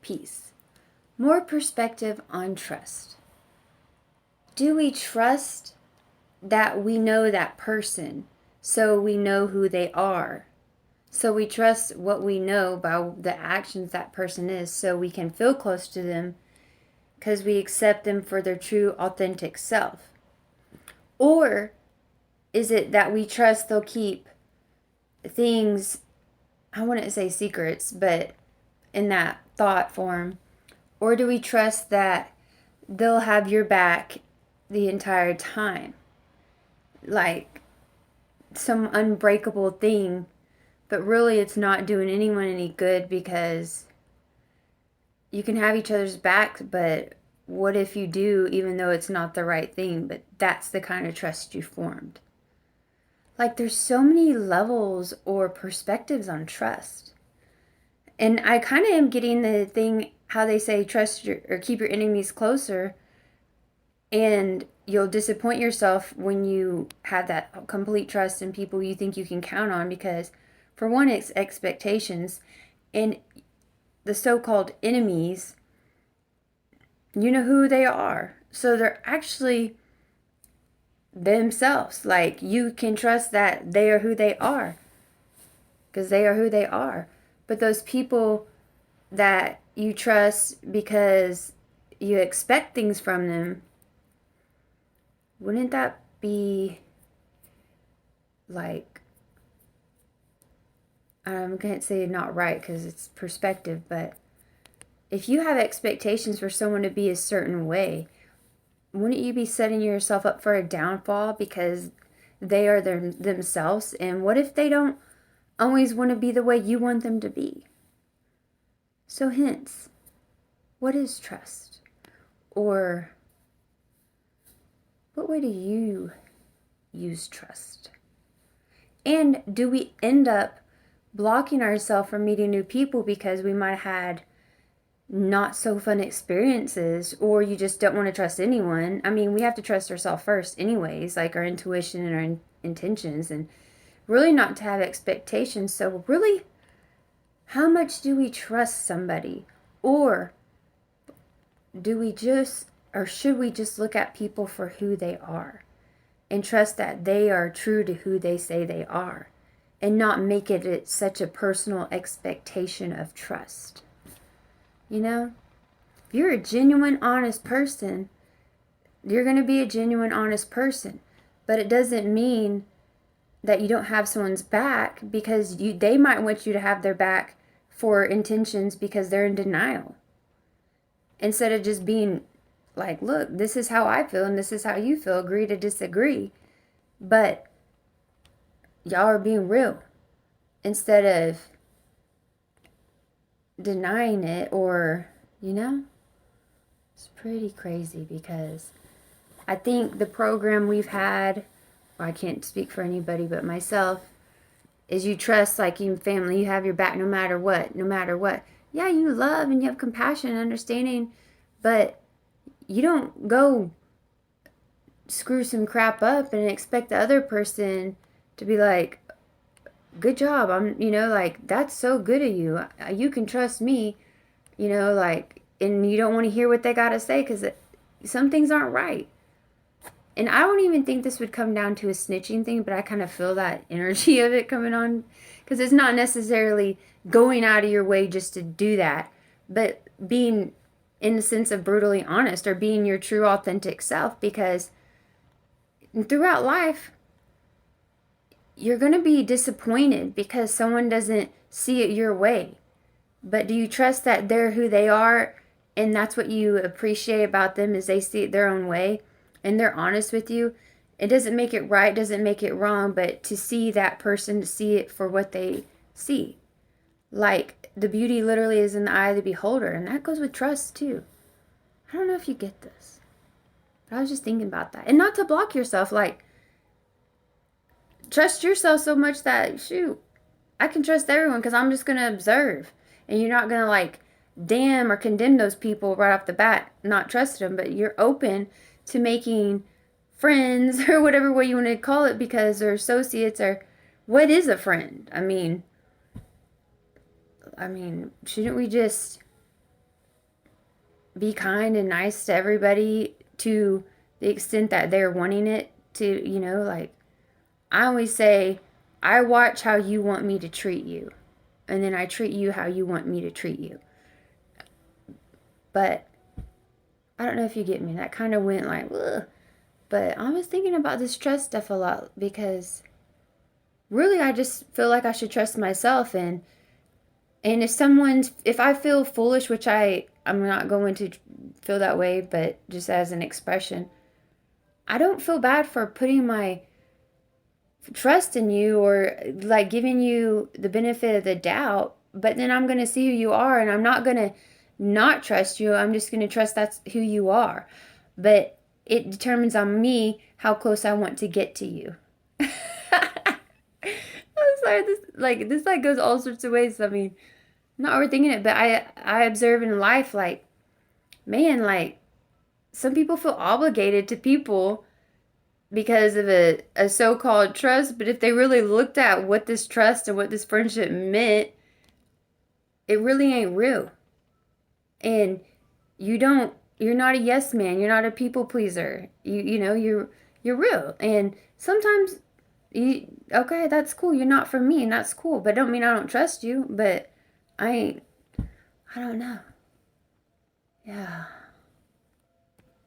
peace. More perspective on trust. Do we trust that we know that person so we know who they are? So we trust what we know by the actions that person is so we can feel close to them because we accept them for their true, authentic self? Or is it that we trust they'll keep things, I wouldn't say secrets, but in that thought form? Or do we trust that they'll have your back the entire time? Like some unbreakable thing, but really it's not doing anyone any good because you can have each other's backs, but what if you do, even though it's not the right thing, but that's the kind of trust you formed? Like there's so many levels or perspectives on trust. And I kind of am getting the thing, how they say trust your, or keep your enemies closer, and you'll disappoint yourself when you have that complete trust in people you think you can count on, because for one, it's expectations, and the so-called enemies, you know who they are. So they're actually themselves. Like you can trust that they are who they are because they are who they are. But those people that you trust because you expect things from them, wouldn't that be like, I can't say not right because it's perspective, but if you have expectations for someone to be a certain way, wouldn't you be setting yourself up for a downfall because they are themselves? And what if they don't always want to be the way you want them to be? So hence, what is trust? Or what way do you use trust? And do we end up blocking ourselves from meeting new people because we might have had not so fun experiences, or you just don't want to trust anyone? I mean, we have to trust ourselves first anyways, like our intuition and our intentions, and really not to have expectations. So really, how much do we trust somebody? Or do we just, or should we just look at people for who they are and trust that they are true to who they say they are, and not make it such a personal expectation of trust? You know, if you're a genuine, honest person, you're going to be a genuine, honest person. But it doesn't mean that you don't have someone's back, because they might want you to have their back for intentions because they're in denial. Instead of just being like, look, this is how I feel and this is how you feel, agree to disagree. But y'all are being real instead of denying it, or, you know, it's pretty crazy because I think the program we've had, well, I can't speak for anybody but myself, is you trust, like in family, you have your back no matter what, no matter what. Yeah, you love and you have compassion and understanding, but you don't go screw some crap up and expect the other person to be like, good job, like, that's so good of you, you can trust me, like, and you don't want to hear what they gotta say because some things aren't right. And I don't even think this would come down to a snitching thing, but I kind of feel that energy of it coming on, because it's not necessarily going out of your way just to do that, but being, in the sense of brutally honest, or being your true authentic self, because throughout life you're going to be disappointed because someone doesn't see it your way. But do you trust that they're who they are, and that's what you appreciate about them, is they see it their own way and they're honest with you? It doesn't make it right, doesn't make it wrong, but to see that person, to see it for what they see. Like, the beauty literally is in the eye of the beholder, and that goes with trust too. I don't know if you get this, but I was just thinking about that. And not to block yourself, like, trust yourself so much that, shoot, I can trust everyone because I'm just going to observe. And you're not going to like damn or condemn those people right off the bat, not trust them, but you're open to making friends or whatever way you want to call it, because they're associates. Or what is a friend? I mean, shouldn't we just be kind and nice to everybody to the extent that they're wanting it to, like I always say, I watch how you want me to treat you, and then I treat you how you want me to treat you. But I don't know if you get me. That kind of went like, ugh. But I was thinking about this trust stuff a lot because really I just feel like I should trust myself, and if I feel foolish, which I'm not going to feel that way, but just as an expression, I don't feel bad for putting my trust in you or like giving you the benefit of the doubt, but then I'm going to see who you are, and I'm not going to not trust you. I'm just going to trust that's who you are. But it determines on me how close I want to get to you. I'm sorry, this goes all sorts of ways. I mean, I'm not overthinking it, but I observe in life, like, man, like some people feel obligated to people because of a so-called trust, but if they really looked at what this trust and what this friendship meant, it really ain't real. And you're not a yes man, you're not a people pleaser. You're real. And sometimes okay, that's cool. You're not for me, and that's cool. But don't mean I don't trust you, but I don't know. Yeah.